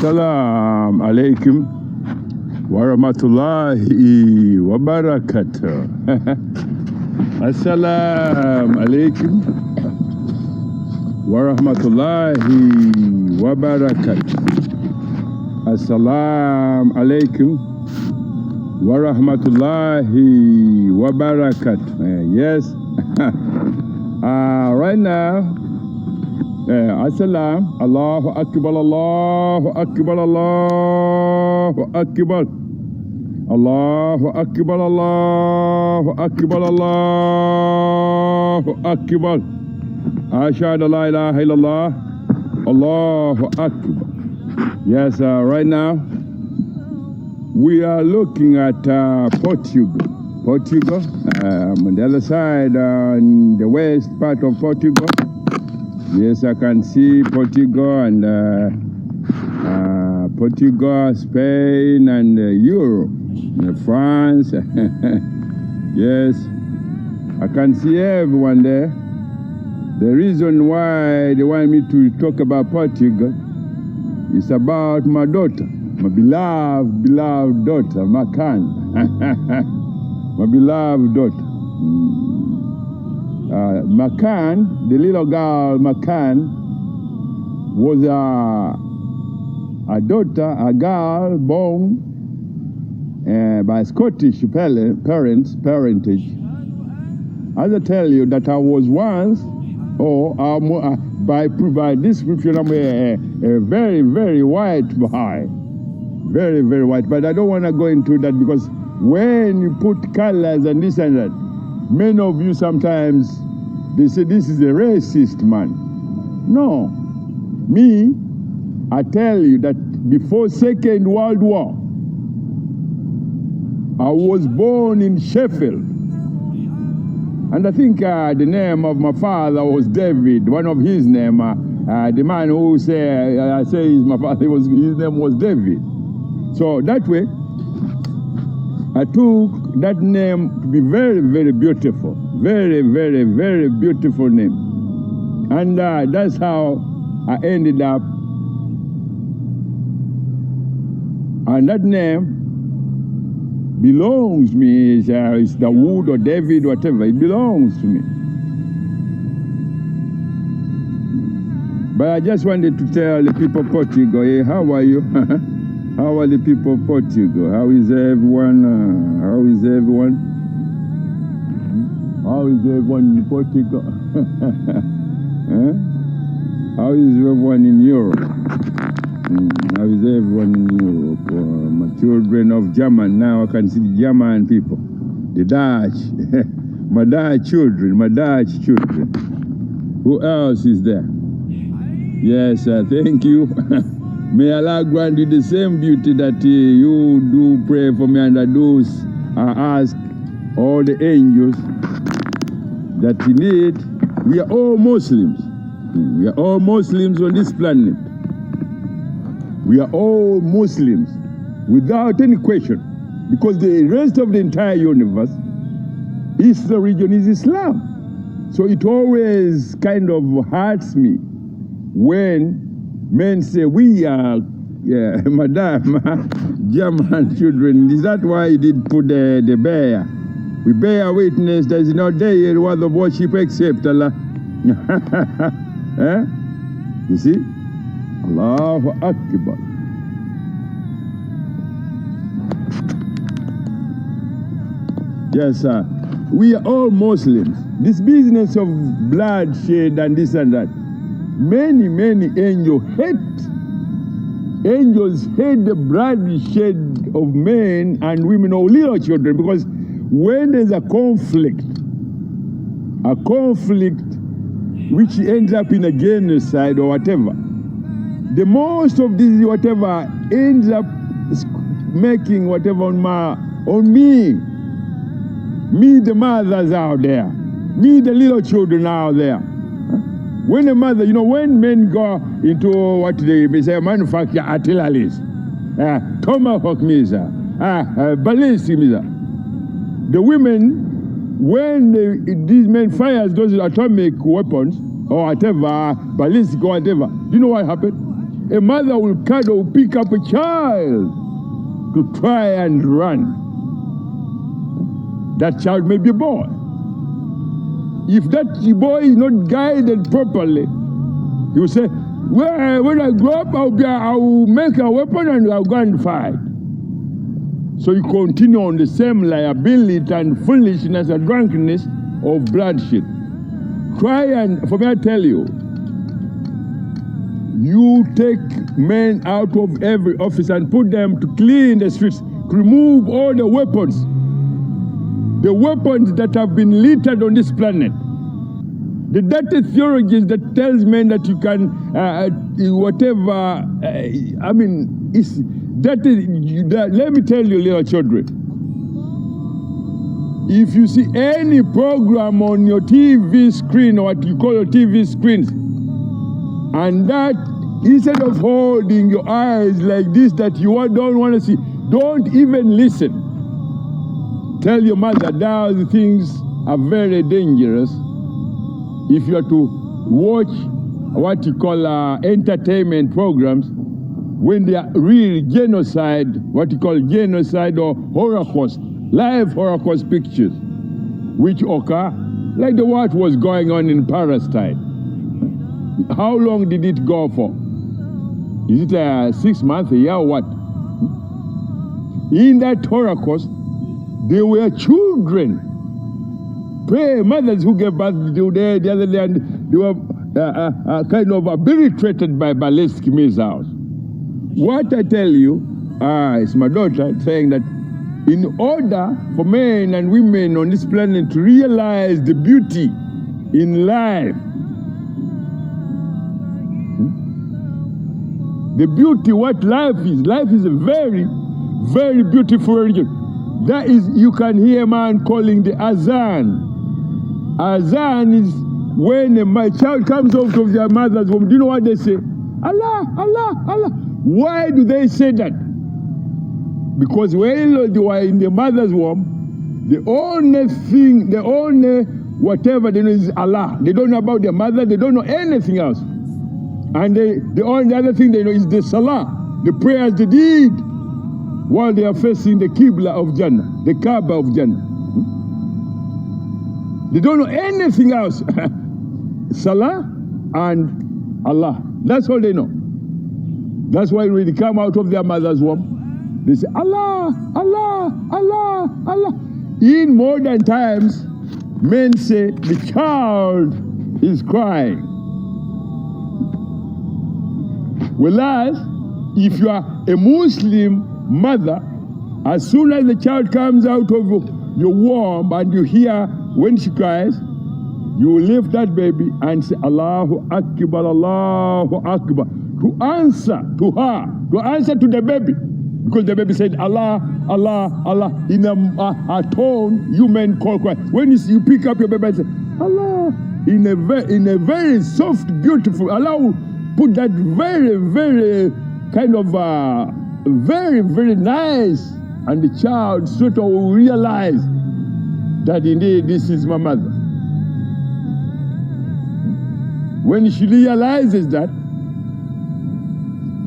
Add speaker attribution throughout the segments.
Speaker 1: Assalamu alaikum wa rahmatullahi wa barakatuh. Assalamu alaikum wa rahmatullahi wa barakatuh. Assalamu alaikum wa rahmatullahi wa barakatuh. Yes. Right now, Assalam, Allahu Akbar, Allahu Akbar, Allahu Akbar, Allahu Akbar, Allahu Akbar, Allahu Akbar. Ashhadu la ilaha illallah, Allahu Akbar. Yes, right now we are looking at Portugal. Portugal, on the other side, in the west part of Portugal. Yes, I can see Portugal and Portugal, Spain, and Europe, France. Yes, I can see everyone there. The reason why they want me to talk about Portugal is about my daughter, my beloved daughter, Makan. My beloved daughter. Makan, the little girl Makan, was a daughter, a girl born by Scottish parentage. As I tell you that I was once, by description, I'm a very, very white boy. Very, very white. But I don't want to go into that because when you put colors and this and that, many of you sometimes, they say this is a racist man. No. Me, I tell you that before Second World War, I was born in Sheffield. And I think the name of my father was David, one of his name. The man who say is my father, his name was David. So that way, I took that name to be very, very beautiful. Very, very, very beautiful name. And that's how I ended up. And that name belongs to me. It's Dawood or David, whatever. It belongs to me. But I just wanted to tell the people of Portugal, hey, how are you? How are the people of Portugal? How is everyone? How is everyone? How is everyone in Portugal? How is everyone in Europe? How is everyone in Europe? My children of German, now I can see the German people. The Dutch, my Dutch children. Who else is there? Yes, thank you. May Allah grant you the same beauty that you do pray for me, and I do ask all the angels that you need. We are all Muslims. We are all Muslims on this planet. We are all Muslims without any question, because the rest of the entire universe, the region is Islam. So it always kind of hurts me when men say, we are, Madam, German children. Is that why he did put the bear? We bear witness there is no day worth of worship except Allah. You see? Allahu Akbar. Yes, sir. We are all Muslims. This business of bloodshed and this and that, many angels hate the bloodshed of men and women or little children, because when there's a conflict which ends up in a genocide or whatever, the most of this whatever ends up making whatever on me, the mothers out there, me the little children out there. When a mother, when men go into what they say, manufacture artilleries, tomahawk missile, ballistic missile, the women, when these men fires those atomic weapons or whatever, ballistic or whatever, you know what happened? a mother will pick up a child to try and run. That child may be a boy. If that boy is not guided properly, he will say, well, when I grow up, I'll make a weapon and I'll go and fight. So you continue on the same liability and foolishness and drunkenness of bloodshed. Try and, for me I tell you, you take men out of every office and put them to clean the streets, to remove all the weapons that have been littered on this planet. The dirty theologies that tells men that you can, whatever, it's dirty. Let me tell you, little children, if you see any program on your TV screen, or what you call your TV screens, and that instead of holding your eyes like this that you don't want to see, don't even listen. Tell your mother those things are very dangerous. If you are to watch what you call entertainment programs, when they are real genocide, what you call genocide or Holocaust, live Holocaust pictures, which occur like what was going on in Palestine. How long did it go for? Is it 6 months, a year, or what? In that Holocaust, there were children, mothers who gave birth the other day, and they were kind of obliterated by ballistic missiles. What I tell you, it's my daughter saying that in order for men and women on this planet to realize the beauty in life, the beauty what life is a very, very beautiful religion. That is, you can hear a man calling the azan. Azan is when a child comes out of their mother's womb. Do you know what they say? Allah, Allah, Allah. Why do they say that? Because when they were in the mother's womb, the only whatever they know is Allah. They don't know about their mother, they don't know anything else. And the only other thing they know is the salah, the prayers they did while they are facing the Qibla of Jannah, the Kaaba of Jannah. They don't know anything else. Salah and Allah. That's all they know. That's why when they come out of their mother's womb, they say, Allah, Allah, Allah, Allah. In modern times, men say the child is crying. Whereas, if you are a Muslim mother, as soon as the child comes out of your womb and you hear when she cries, you will lift that baby and say, Allahu Akbar, Allahu Akbar, to answer to her, to answer to the baby. Because the baby said, Allah, Allah, Allah, in a tone you men call cry. When you pick up your baby and say, Allah, in a very soft, beautiful, Allah will put that very, very kind of very, very nice, and the child sort of will realize that indeed this is my mother. When she realizes that,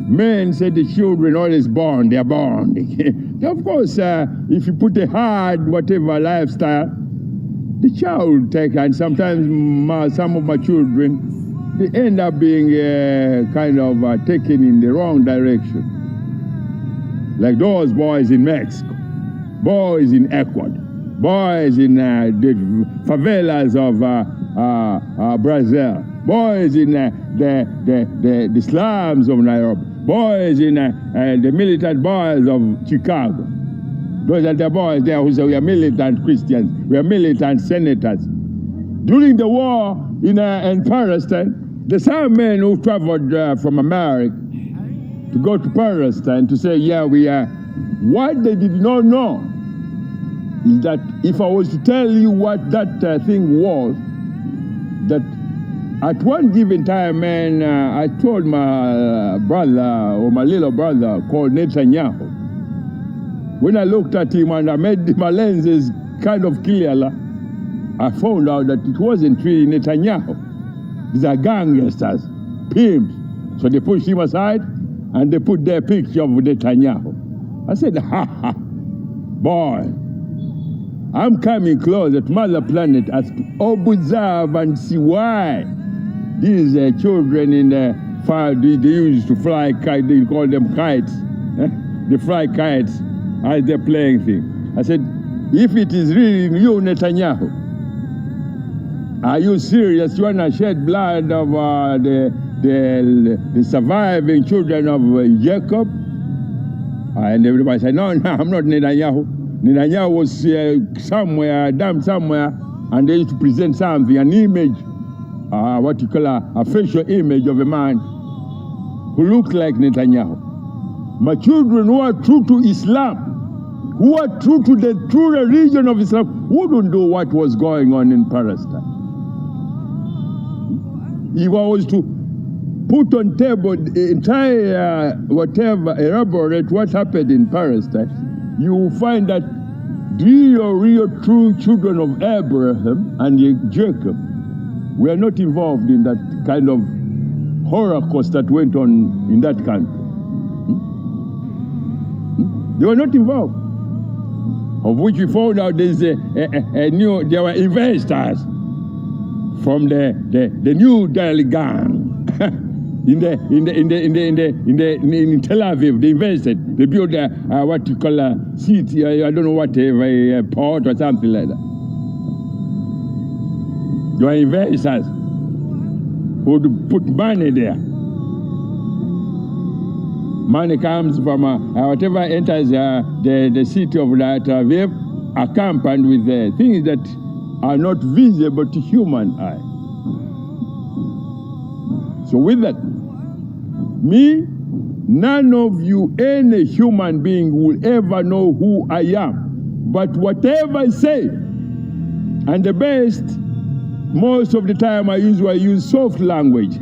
Speaker 1: men say the children always born, they are born. Of course, if you put a hard whatever lifestyle, the child will take, and sometimes some of my children, they end up being kind of taken in the wrong direction. Like those boys in Mexico, boys in Ecuador, boys in the favelas of Brazil, boys in the slums of Nairobi, boys in the militant boys of Chicago. Those are the boys there who say we are militant Christians, we are militant senators. During the war in Palestine, the same men who traveled from America to go to Palestine to say, yeah, we are. What they did not know is that if I was to tell you what that thing was, that at one given time, man, I told my brother, or my little brother called Netanyahu, when I looked at him and I made my lenses kind of clearer, I found out that it wasn't really Netanyahu. These are gangsters, pimps, So they pushed him aside and they put their picture of Netanyahu. I said, ha ha, boy, I'm coming closer to Mother Planet as to observe and see why these children in the fire, they used to fly kites, they call them kites. They fly kites as they're playing thing. I said, if it is really you, Netanyahu, are you serious? You want to shed blood of the surviving children of Jacob? And everybody said, no, I'm not Netanyahu. Netanyahu was somewhere, damn somewhere, and they used to present something, an image, what you call a facial image of a man who looked like Netanyahu. My children who are true to Islam, who are true to the true religion of Islam, wouldn't do what was going on in Palestine. If I was to put on table the entire, whatever, elaborate what happened in Palestine, you will find that real true children of Abraham and Jacob were not involved in that kind of holocaust that went on in that country. They were not involved. Of which we found out there were investors from the New Delhi gang in Tel Aviv. They invested. They built what you call a city. I don't know what a port or something like that. There were investors who would put money there. Money comes from whatever enters the city of Tel Aviv, accompanied with things that are not visible to human eye. So with that, none of you, any human being, will ever know who I am. But whatever I say, and the best, most of the time I use soft language.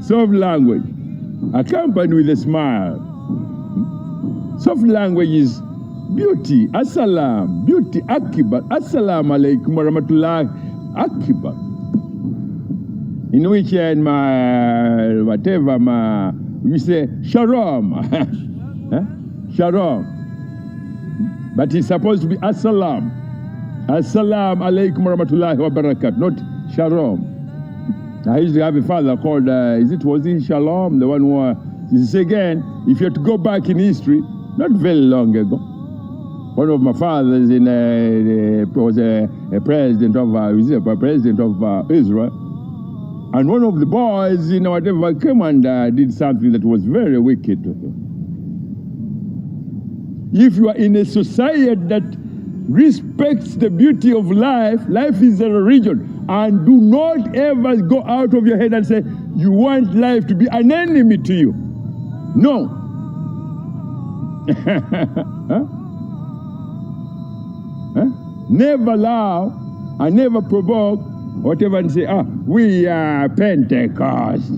Speaker 1: Soft language, accompanied with a smile. Soft language is beauty, assalam, beauty, akbar, assalamu alaikum wa rahmatullahi akbar. In which we say shalom, shalom. But it's supposed to be assalam. Assalamu alaikum wa rahmatullahi wa barakatuh, not shalom. I used to have a father called, was it Shalom, the one who, this again, if you have to go back in history, not very long ago, one of my fathers was a president of Israel, and one of the boys, whatever, came and did something that was very wicked to him. If you are in a society that respects the beauty of life, life is a religion, and do not ever go out of your head and say you want life to be an enemy to you. No. Huh? Huh? Never allow and never provoke whatever and say, we are Pentecost.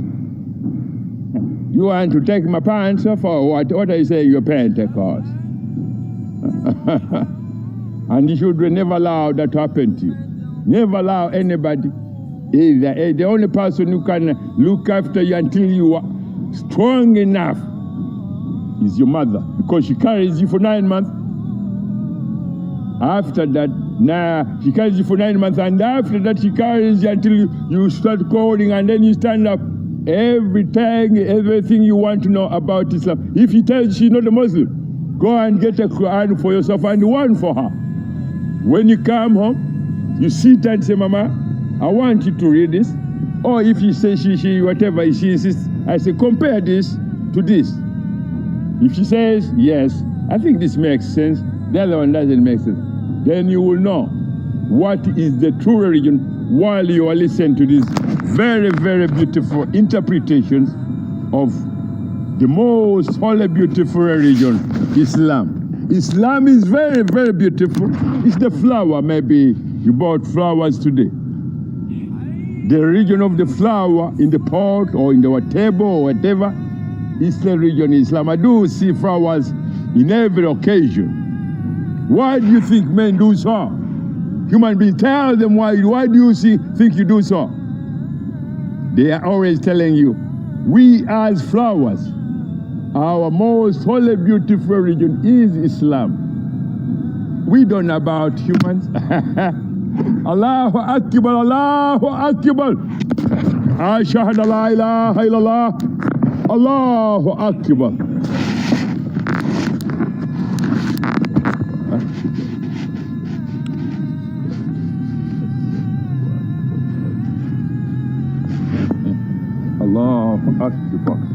Speaker 1: You want to take my pants off or what? What are you saying, you're Pentecost? And you should never allow that to happen to you. Never allow anybody, either. The only person who can look after you until you are strong enough is your mother, because she carries you for 9 months. After that, she carries you for 9 months, and after that she carries you until you start crawling, and then you stand up. Everything you want to know about Islam. If he tells you she's not a Muslim, go and get a Quran for yourself and one for her. When you come home, you sit and say, Mama, I want you to read this. Or if you say she whatever, she insists, I say, compare this to this. If she says, yes, I think this makes sense, the other one doesn't make sense, then you will know what is the true religion while you are listening to these very, very beautiful interpretations of the most holy, beautiful religion, Islam. Islam is very, very beautiful. It's the flower. Maybe you bought flowers today. The religion of the flower in the pot or in the table or whatever is the religion of Islam. I do see flowers in every occasion. Why do you think men do so? Human beings, tell them why do you think you do so? They are always telling you, We as flowers, our most holy, beautiful religion is Islam. We don't know about humans. Allahu Akbar, Allahu Akbar. Ashhadu la ilaha illallah. Allahu Akbar. Allahu Akbar.